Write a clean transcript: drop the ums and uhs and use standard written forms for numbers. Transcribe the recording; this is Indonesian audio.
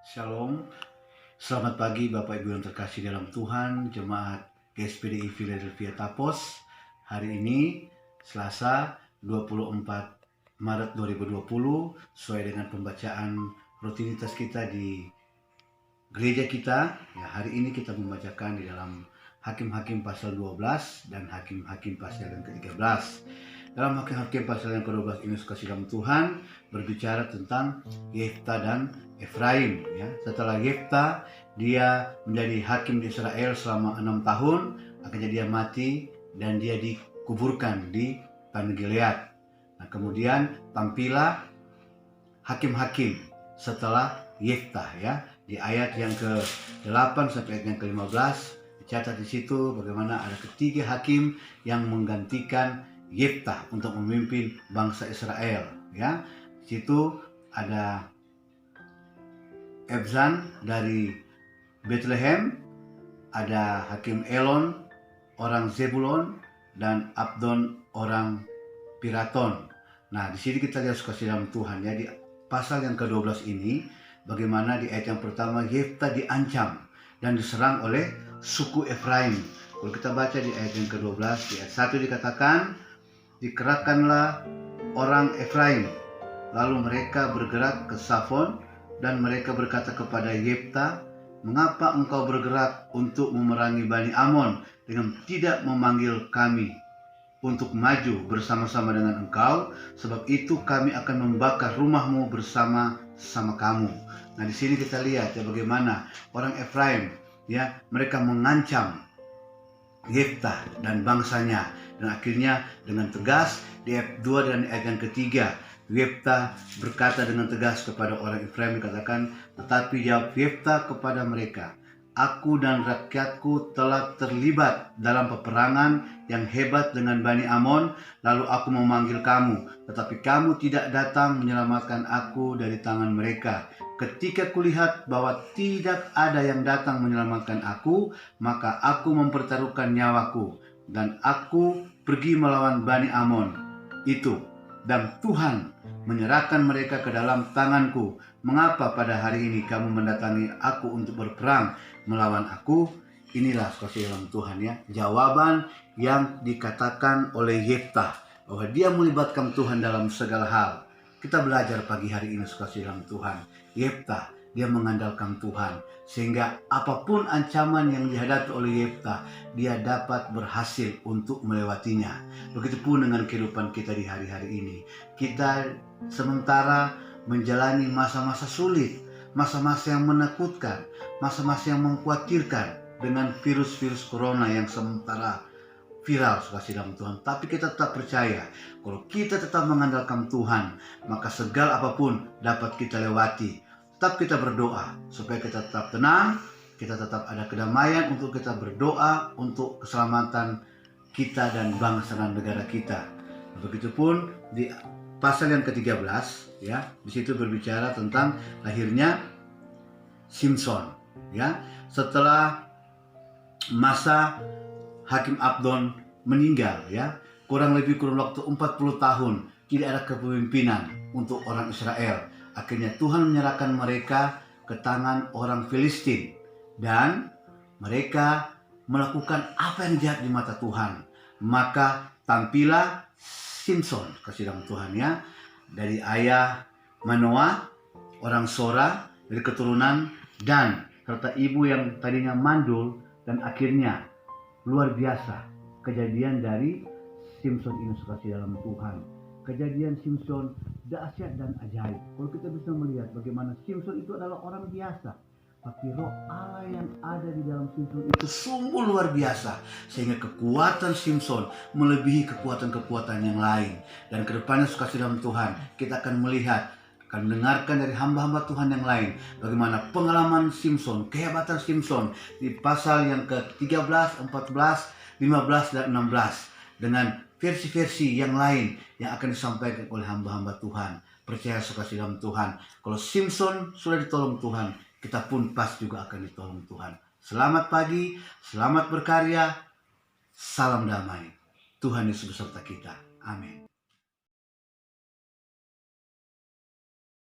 Shalom, selamat pagi Bapak Ibu yang terkasih dalam Tuhan, Jemaat GSPDI Philadelphia Tapos. Hari ini Selasa 24 Maret 2020 sesuai dengan pembacaan rutinitas kita di gereja kita. Ya, hari ini kita membacakan di dalam Hakim-Hakim pasal 12 dan Hakim-Hakim pasal yang ke-13. Dalam Hakim-Hakim pasal yang ke-12 ini kasih dalam Tuhan berbicara tentang Yefta dan Efraim. Ya. Setelah Yefta dia menjadi hakim di Israel selama 6 tahun, akhirnya dia mati dan dia dikuburkan di Padang Gilead. Nah, kemudian tampillah hakim-hakim setelah Yefta, ya. Di ayat yang ke-8 sampai ayat yang ke-15 dicatat di situ bagaimana ada ketiga hakim yang menggantikan Yefta untuk memimpin bangsa Israel, ya. Di situ ada Ebzan dari Bethlehem, ada Hakim Elon orang Zebulon, dan Abdon orang Piraton. Nah, di sini kita lihat kasih dalam Tuhan, ya, di pasal yang ke-12 ini bagaimana di ayat yang pertama Yefta diancam dan diserang oleh suku Efraim. Kalau kita baca di ayat yang ke-12, di ayat 1 dikatakan, dikerahkanlah orang Efraim, lalu mereka bergerak ke Safon, dan mereka berkata kepada Yefta, mengapa engkau bergerak untuk memerangi Bani Amon dengan tidak memanggil kami untuk maju bersama-sama dengan engkau? Sebab itu kami akan membakar rumahmu bersama-sama kamu. Nah, di sini kita lihat, ya, bagaimana orang Efraim, ya, mereka mengancam Yefta dan bangsanya, dan akhirnya dengan tegas di ayat 2 dan ayat yang ketiga Yefta berkata dengan tegas kepada orang Efraim, dikatakan, tetapi jawab Yefta kepada mereka, aku dan rakyatku telah terlibat dalam peperangan yang hebat dengan Bani Amon, lalu aku memanggil kamu, tetapi kamu tidak datang menyelamatkan aku dari tangan mereka. Ketika kulihat bahwa tidak ada yang datang menyelamatkan aku, maka aku mempertaruhkan nyawaku, dan aku pergi melawan Bani Amon itu, dan Tuhan menyerahkan mereka ke dalam tanganku. Mengapa pada hari ini kamu mendatangi aku untuk berperang melawan aku? Inilah kasih dalam Tuhan, ya, jawaban yang dikatakan oleh Yefta bahwa dia melibatkan Tuhan dalam segala hal. Kita belajar pagi hari ini kasih dalam Tuhan, Yefta dia mengandalkan Tuhan, sehingga apapun ancaman yang dihadapi oleh Yefta, dia dapat berhasil untuk melewatinya. Begitupun dengan kehidupan kita di hari-hari ini. Kita sementara menjalani masa-masa sulit, masa-masa yang menakutkan, masa-masa yang mengkhawatirkan dengan virus-virus corona yang sementara viral, kasih dalam Tuhan. Tapi kita tetap percaya, kalau kita tetap mengandalkan Tuhan, maka segala apapun dapat kita lewati. Tetap kita berdoa supaya kita tetap tenang, kita tetap ada kedamaian untuk kita berdoa untuk keselamatan kita dan bangsa dan negara kita. Begitupun di pasal yang ke-13, ya, di situ berbicara tentang lahirnya Simson, ya. Setelah masa Hakim Abdon meninggal, ya, kurang waktu 40 tahun tidak ada kepemimpinan untuk orang Israel. Akhirnya Tuhan menyerahkan mereka ke tangan orang Filistin, dan mereka melakukan apa yang jahat di mata Tuhan. Maka tampillah Simson, kasih dalam Tuhan, ya, dari ayah Manoah orang Sora, dari keturunan Dan, serta ibu yang tadinya mandul, dan akhirnya luar biasa kejadian dari Simson ini, kasih dalam Tuhan. Kejadian Simson dahsyat dan ajaib. Kalau kita bisa melihat bagaimana Simson itu adalah orang biasa, tapi roh Allah yang ada di dalam Simson itu sungguh luar biasa, sehingga kekuatan Simson melebihi kekuatan-kekuatan yang lain. Dan kedepannya kasih dalam Tuhan, kita akan melihat, akan mendengarkan dari hamba-hamba Tuhan yang lain bagaimana pengalaman Simson, kehebatan Simson di pasal yang ke-13, 14, 15, dan 16 dengan versi-versi yang lain yang akan disampaikan oleh hamba-hamba Tuhan. Percaya kasih dalam Tuhan, kalau Simson sudah ditolong Tuhan, kita pun pas juga akan ditolong Tuhan. Selamat pagi, selamat berkarya, salam damai. Tuhan Yesus beserta kita. Amin.